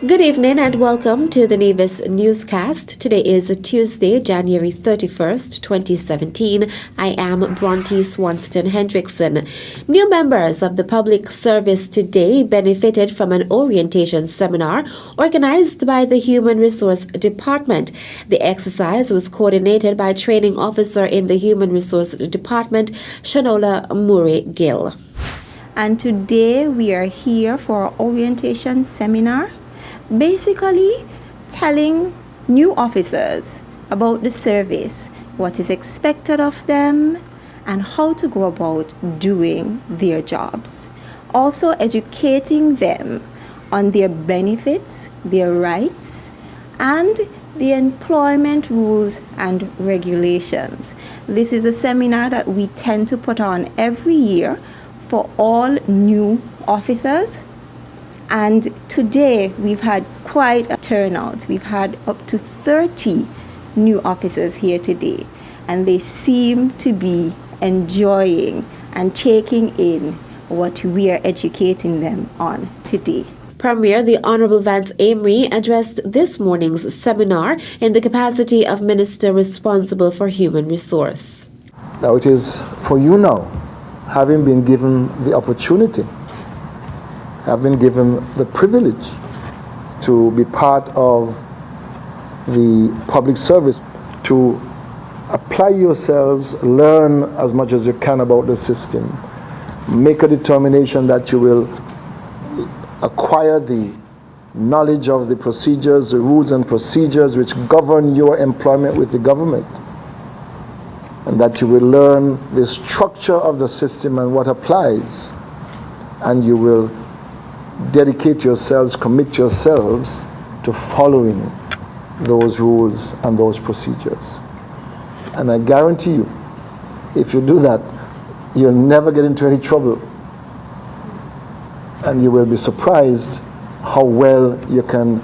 Good evening and welcome to the Nevis Newscast. Today is Tuesday, January 31st, 2017. I am Bronte Swanston Hendrickson. New members of the public service today benefited from an orientation seminar organized by the Human Resource Department. The exercise was coordinated by Training Officer in the Human Resource Department, Shanola Murray-Gill. And today we are here for our orientation seminar, basically telling new officers about the service, what is expected of them, and how to go about doing their jobs. Also educating them on their benefits, their rights, and the employment rules and regulations. This is a seminar that we tend to put on every year for all new officers. And today we've had quite a turnout. We've had up to 30 new officers here today, and they seem to be enjoying and taking in what we are educating them on today. Premier the Honorable Vance Amory addressed this morning's seminar in the capacity of Minister responsible for human resource. Now it is for you now, having been given the opportunity, have been given the privilege to be part of the public service, to apply yourselves, learn as much as you can about the system, make a determination that you will acquire the knowledge of the procedures, the rules and procedures which govern your employment with the government, and that you will learn the structure of the system and what applies, and you will dedicate yourselves, commit yourselves to following those rules and those procedures. And I guarantee you, if you do that, you'll never get into any trouble. And you will be surprised how well you can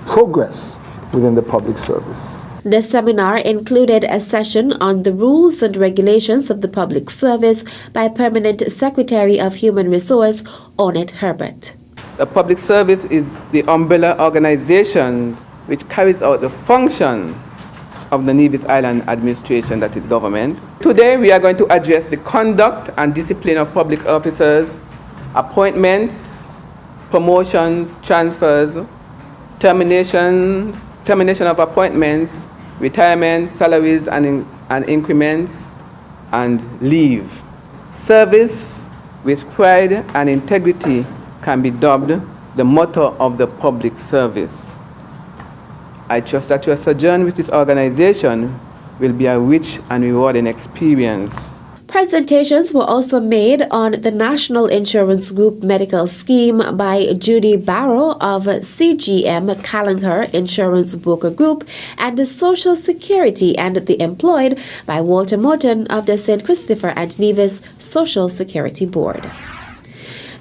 progress within the public service. The seminar included a session on the rules and regulations of the public service by Permanent Secretary of Human Resource, Onet Herbert. The public service is the umbrella organization which carries out the function of the Nevis Island administration, that is government. Today we are going to address the conduct and discipline of public officers, appointments, promotions, transfers, termination of appointments, retirement, salaries and increments, and leave. Service with pride and integrity can be dubbed the motto of the public service. I trust that your sojourn with this organization will be a rich and rewarding experience. Presentations were also made on the National Insurance Group Medical Scheme by Judy Barrow of CGM Callagher Insurance Broker Group and the Social Security and the Employed by Walter Morton of the St. Christopher and Nevis Social Security Board.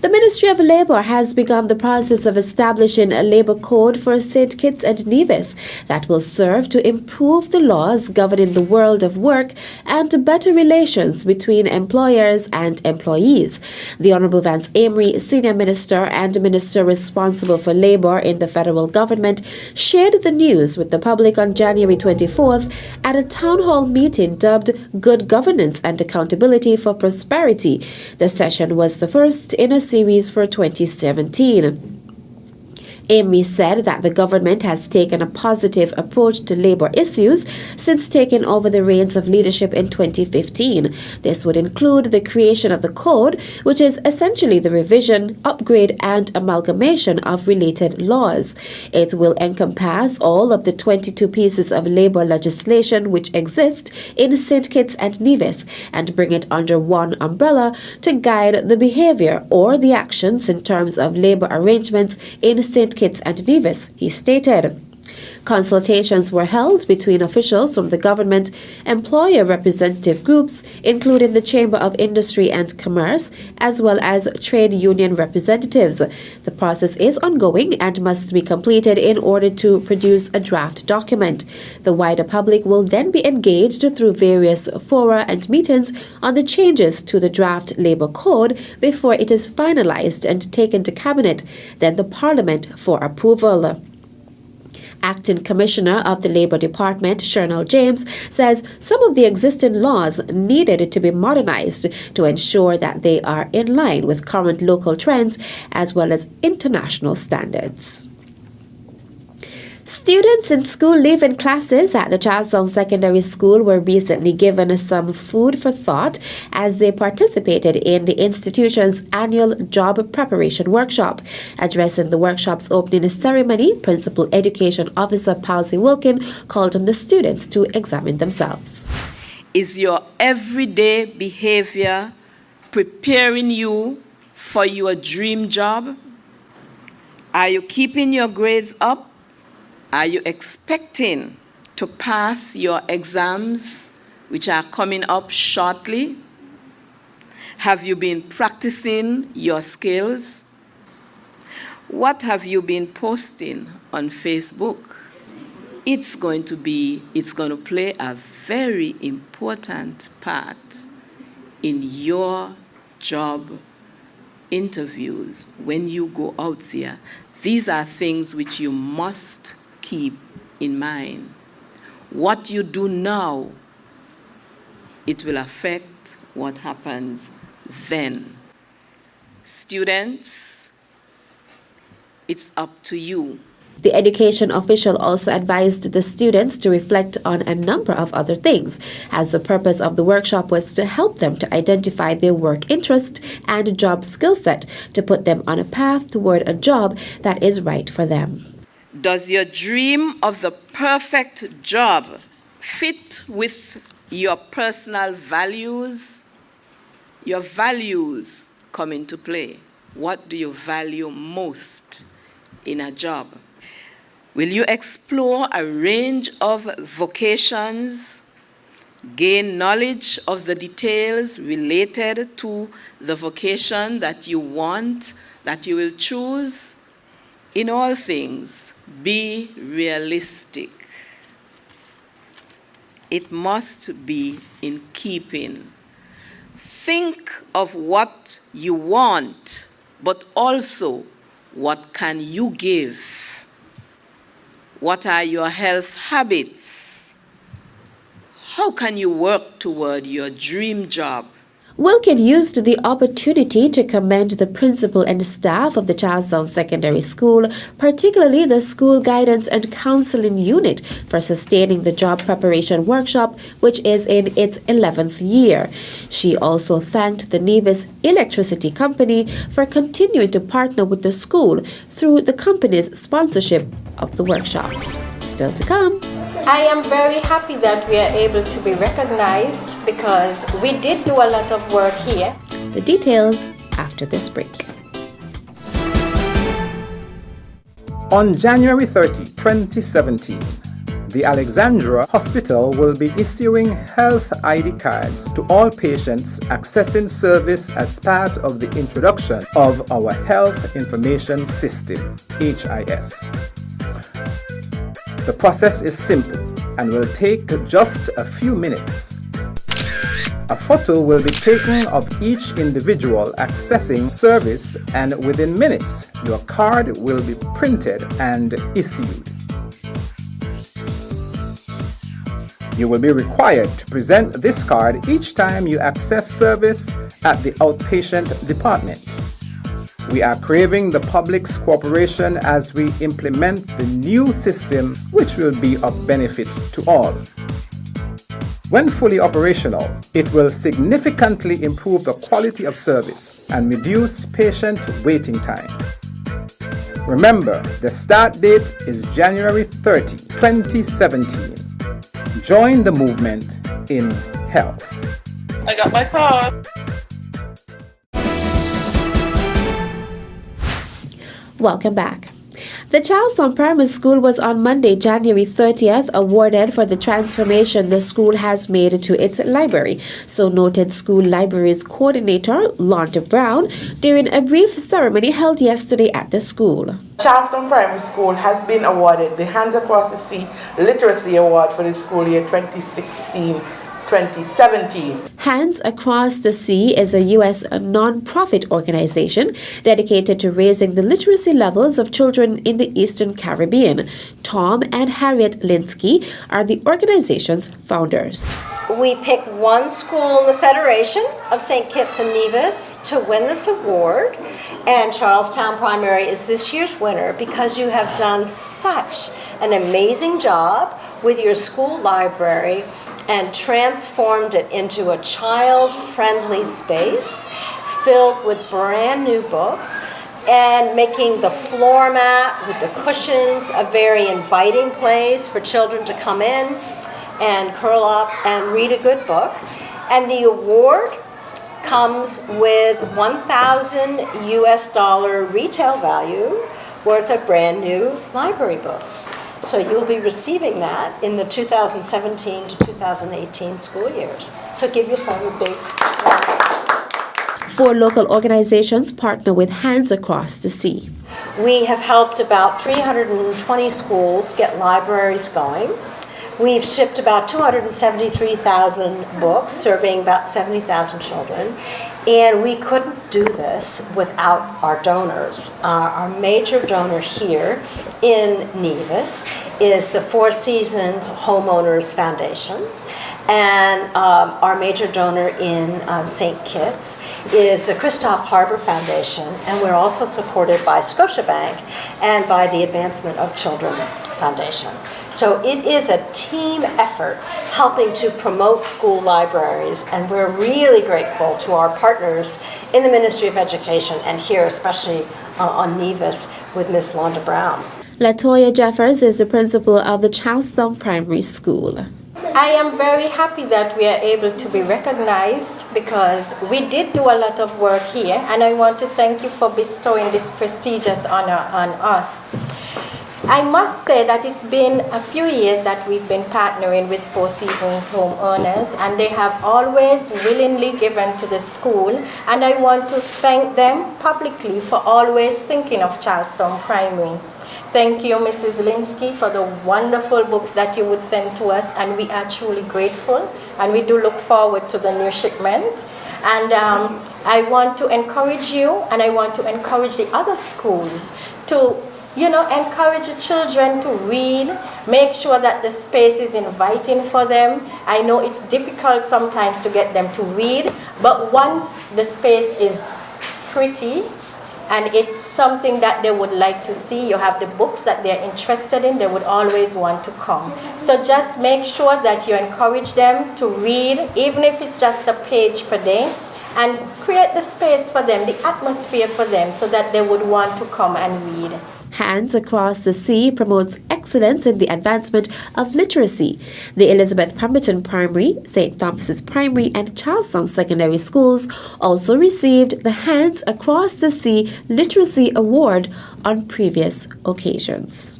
The Ministry of Labour has begun the process of establishing a labour code for St. Kitts and Nevis that will serve to improve the laws governing the world of work and better relations between employers and employees. The Honourable Vance Amory, Senior Minister and Minister responsible for Labour in the federal government, shared the news with the public on January 24th at a town hall meeting dubbed Good Governance and Accountability for Prosperity. The session was the first in a series for 2017. Amory said that the government has taken a positive approach to labour issues since taking over the reins of leadership in 2015. This would include the creation of the code, which is essentially the revision, upgrade and amalgamation of related laws. It will encompass all of the 22 pieces of labour legislation which exist in St. Kitts and Nevis and bring it under one umbrella to guide the behaviour or the actions in terms of labour arrangements in St. Kitts and Nevis, he stated. Consultations were held between officials from the government, employer representative groups, including the Chamber of Industry and Commerce, as well as trade union representatives. The process is ongoing and must be completed in order to produce a draft document. The wider public will then be engaged through various fora and meetings on the changes to the draft Labour Code before it is finalized and taken to Cabinet, then the Parliament for approval. Acting Commissioner of the Labour Department, Shernal James, says some of the existing laws needed to be modernized to ensure that they are in line with current local trends as well as international standards. Students in school leaving classes at the Charlestown Secondary School were recently given some food for thought as they participated in the institution's annual job preparation workshop. Addressing the workshop's opening ceremony, Principal Education Officer Palsy Wilkin called on the students to examine themselves. Is your everyday behavior preparing you for your dream job? Are you keeping your grades up? Are you expecting to pass your exams, which are coming up shortly? Have you been practicing your skills? What have you been posting on Facebook? It's going to play a very important part in your job interviews when you go out there. These are things which you must keep in mind. What you do now, it will affect what happens then. Students, it's up to you. The education official also advised the students to reflect on a number of other things, as the purpose of the workshop was to help them to identify their work interest and job skill set to put them on a path toward a job that is right for them. Does your dream of the perfect job fit with your personal values? Your values come into play. What do you value most in a job? Will you explore a range of vocations, gain knowledge of the details related to the vocation that you want, that you will choose? In all things, be realistic. It must be in keeping. Think of what you want, but also what can you give? What are your health habits? How can you work toward your dream job? Wilkin used the opportunity to commend the principal and staff of the Charlestown Secondary School, particularly the School Guidance and Counseling Unit, for sustaining the job preparation workshop, which is in its 11th year. She also thanked the Nevis Electricity Company for continuing to partner with the school through the company's sponsorship of the workshop. Still to come. I am very happy that we are able to be recognized because we did do a lot of work here. The details after this break. On January 30, 2017, the Alexandra Hospital will be issuing health ID cards to all patients accessing service as part of the introduction of our Health Information System, HIS. The process is simple and will take just a few minutes. A photo will be taken of each individual accessing service, and within minutes, your card will be printed and issued. You will be required to present this card each time you access service at the outpatient department. We are craving the public's cooperation as we implement the new system, which will be of benefit to all. When fully operational, it will significantly improve the quality of service and reduce patient waiting time. Remember, the start date is January 30, 2017. Join the movement in health. I got my card. Welcome back. The Charlestown Primary School was on Monday, January 30th, awarded for the transformation the school has made to its library, so noted School Libraries Coordinator Londa Brown during a brief ceremony held yesterday at the school. Charlestown Primary School has been awarded the Hands Across the Sea Literacy Award for the school year 2016-2017. Hands Across the Sea is a U.S. non-profit organization dedicated to raising the literacy levels of children in the Eastern Caribbean. Tom and Harriet Linsky are the organization's founders. We picked one school in the Federation of St. Kitts and Nevis to win this award, and Charlestown Primary is this year's winner because you have done such an amazing job with your school library and transformed it into a child-friendly space filled with brand new books and making the floor mat with the cushions a very inviting place for children to come in and curl up and read a good book. And the award comes with $1,000 retail value worth of brand new library books. So you'll be receiving that in the 2017 to 2018 school years. So give yourself a big round of applause. 4 local organizations partner with Hands Across the Sea. We have helped about 320 schools get libraries going. We've shipped about 273,000 books, serving about 70,000 children. And we couldn't do this without our donors. Our major donor here in Nevis is the Four Seasons Homeowners Foundation. And our major donor in St. Kitts is the Christoph Harbor Foundation, and we're also supported by Scotiabank and by the Advancement of Children Foundation. So it is a team effort helping to promote school libraries, and we're really grateful to our partners in the Ministry of Education and here especially on Nevis with Ms. Londa Brown. Latoya Jeffers is the principal of the Charlestown Primary School. I am very happy that we are able to be recognized because we did do a lot of work here, and I want to thank you for bestowing this prestigious honor on us. I must say that it's been a few years that we've been partnering with Four Seasons homeowners, and they have always willingly given to the school, and I want to thank them publicly for always thinking of Charlestown Primary. Thank you, Mrs. Linsky, for the wonderful books that you would send to us, and we are truly grateful, and we do look forward to the new shipment. And I want to encourage you, and I want to encourage the other schools to encourage the children to read, make sure that the space is inviting for them. I know it's difficult sometimes to get them to read, but once the space is pretty and it's something that they would like to see, you have the books that they're interested in, they would always want to come. So just make sure that you encourage them to read, even if it's just a page per day, and create the space for them, the atmosphere for them, so that they would want to come and read. Hands Across the Sea promotes excellence in the advancement of literacy. The Elizabeth Pemberton Primary, St. Thomas's Primary, and Charlestown Secondary Schools also received the Hands Across the Sea Literacy Award on previous occasions.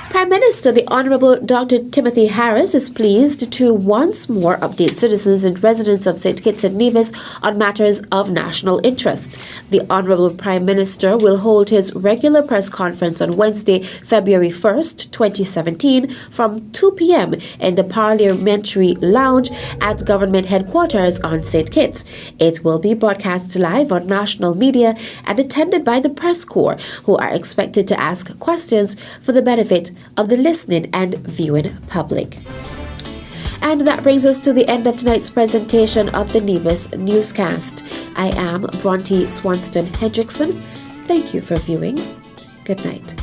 Prime Minister, the Honourable Dr. Timothy Harris, is pleased to once more update citizens and residents of St. Kitts and Nevis on matters of national interest. The Honourable Prime Minister will hold his regular press conference on Wednesday, February 1st, 2017, from 2 p.m. in the Parliamentary Lounge at Government Headquarters on St. Kitts. It will be broadcast live on national media and attended by the press corps, who are expected to ask questions for the benefit of the listening and viewing public. And that brings us to the end of tonight's presentation of the Nevis Newscast. I am Bronte Swanston Hendrickson. Thank you for viewing. Good night.